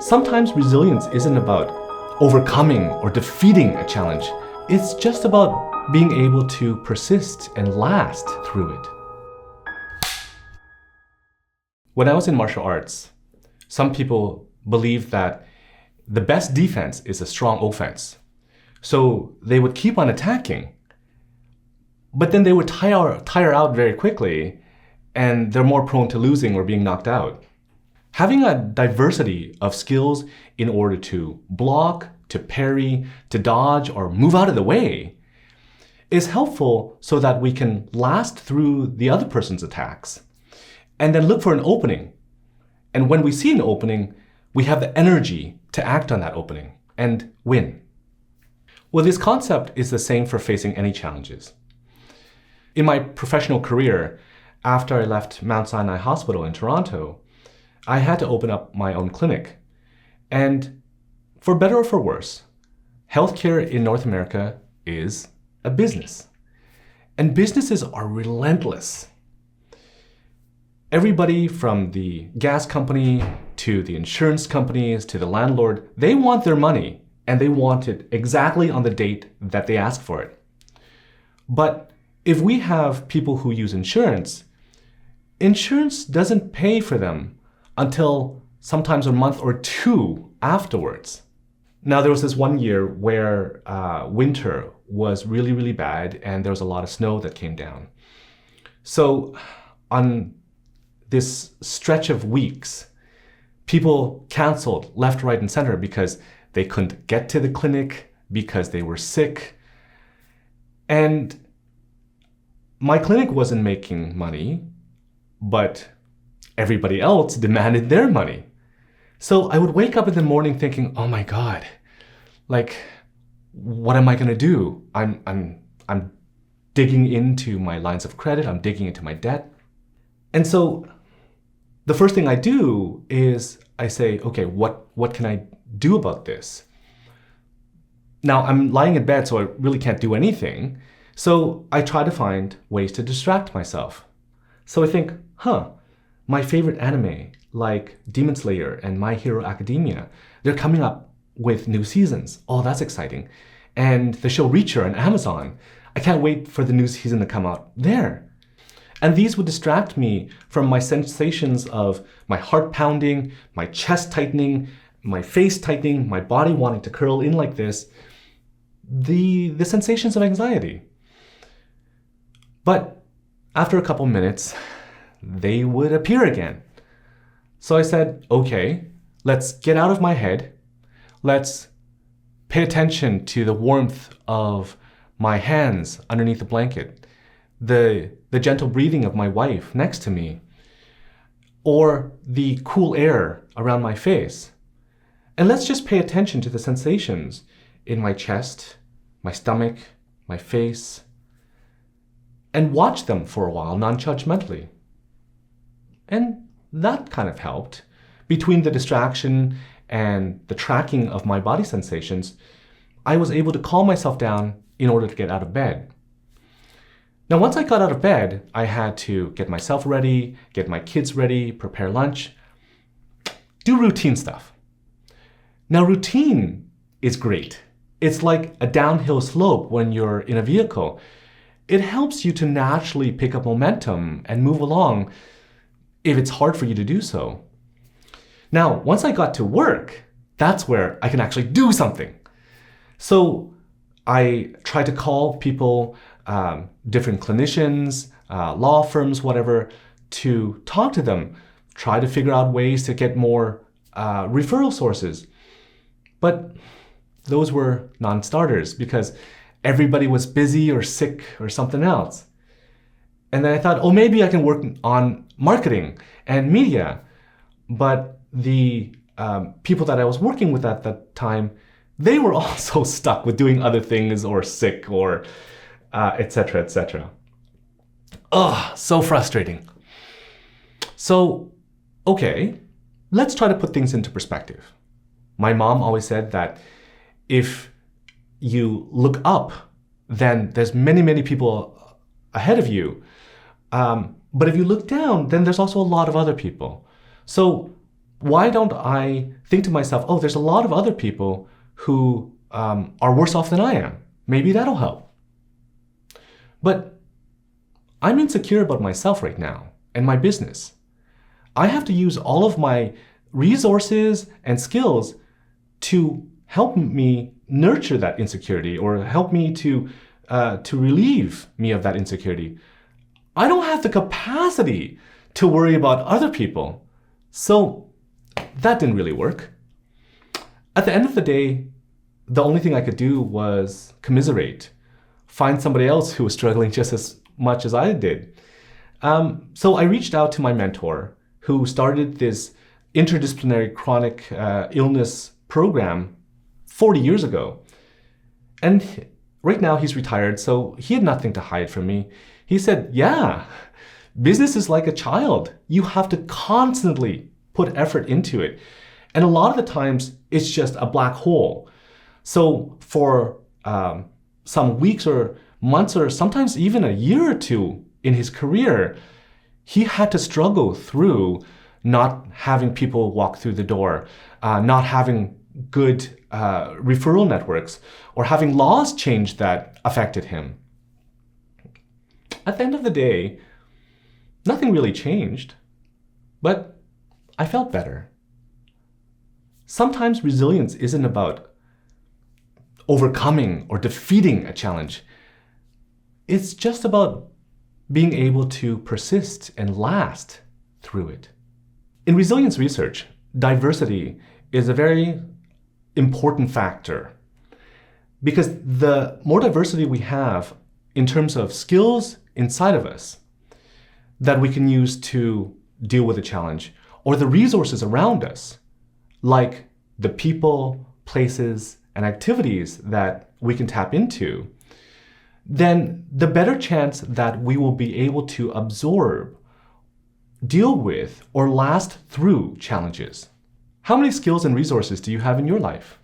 Sometimes resilience isn't about overcoming or defeating a challenge. It's just about being able to persist and last through it. When I was in martial arts, some people believed that the best defense is a strong offense. So they would keep on attacking, but then they would tire out very quickly, and they're more prone to losing or being knocked out. Having a diversity of skills in order to block, to parry, to dodge, or move out of the way is helpful so that we can last through the other person's attacks and then look for an opening. And when we see an opening, we have the energy to act on that opening and win. Well, this concept is the same for facing any challenges. In my professional career, after I left Mount Sinai Hospital in Toronto, I had to open up my own clinic. And for better or for worse, healthcare in North America is a business. And businesses are relentless. Everybody from the gas company to the insurance companies to the landlord, they want their money, and they want it exactly on the date that they ask for it. But if we have people who use insurance, insurance doesn't pay for them until sometimes a month or two afterwards. Now, there was this one year where winter was really, really bad, and there was a lot of snow that came down. So on this stretch of weeks, people canceled left, right, and center because they couldn't get to the clinic, because they were sick. And my clinic wasn't making money, but everybody else demanded their money. So I would wake up in the morning thinking, oh my God, like, what am I gonna do? I'm digging into my lines of credit, I'm digging into my debt. And so the first thing I do is I say, okay, what can I do about this? Now I'm lying in bed, so I really can't do anything. So I try to find ways to distract myself. So I think, my favorite anime, like Demon Slayer and My Hero Academia, they're coming up with new seasons. Oh, that's exciting. And the show Reacher on Amazon, I can't wait for the new season to come out there. And these would distract me from my sensations of my heart pounding, my chest tightening, my face tightening, my body wanting to curl in like this, the sensations of anxiety. But after a couple minutes, they would appear again. So I said, okay, let's get out of my head. Let's pay attention to the warmth of my hands underneath the blanket, the gentle breathing of my wife next to me, or the cool air around my face. And let's just pay attention to the sensations in my chest, my stomach, my face, and watch them for a while non-judgmentally. And that kind of helped. Between the distraction and the tracking of my body sensations, I was able to calm myself down in order to get out of bed. Now, once I got out of bed, I had to get myself ready, get my kids ready, prepare lunch, do routine stuff. Now, routine is great. It's like a downhill slope when you're in a vehicle. It helps you to naturally pick up momentum and move along if it's hard for you to do so. Now, once I got to work, that's where I can actually do something. So I try to call people, different clinicians, law firms, whatever, to talk to them, try to figure out ways to get more referral sources. But those were non-starters because everybody was busy or sick or something else. And then I thought, oh, maybe I can work on marketing and media. But the people that I was working with at that time, they were also stuck with doing other things or sick or et cetera, et cetera. Ugh, so frustrating. So, okay, let's try to put things into perspective. My mom always said that if you look up, then there's many, many people ahead of you. But if you look down, then there's also a lot of other people. So why don't I think to myself, oh, there's a lot of other people who are worse off than I am. Maybe that'll help. But I'm insecure about myself right now and my business. I have to use all of my resources and skills to help me nurture that insecurity or help me to relieve me of that insecurity. I don't have the capacity to worry about other people. So that didn't really work. At the end of the day, the only thing I could do was commiserate, find somebody else who was struggling just as much as I did. So I reached out to my mentor who started this interdisciplinary chronic illness program 40 years ago. And right now he's retired, so he had nothing to hide from me. He said, yeah, business is like a child. You have to constantly put effort into it. And a lot of the times it's just a black hole. So for some weeks or months or sometimes even a year or two in his career, he had to struggle through not having people walk through the door, not having good referral networks, or having laws change that affected him. At the end of the day, nothing really changed, but I felt better. Sometimes resilience isn't about overcoming or defeating a challenge. It's just about being able to persist and last through it. In resilience research, diversity is a very important factor because the more diversity we have in terms of skills inside of us that we can use to deal with a challenge, or the resources around us, like the people, places, and activities that we can tap into, then the better chance that we will be able to absorb, deal with, or last through challenges. How many skills and resources do you have in your life?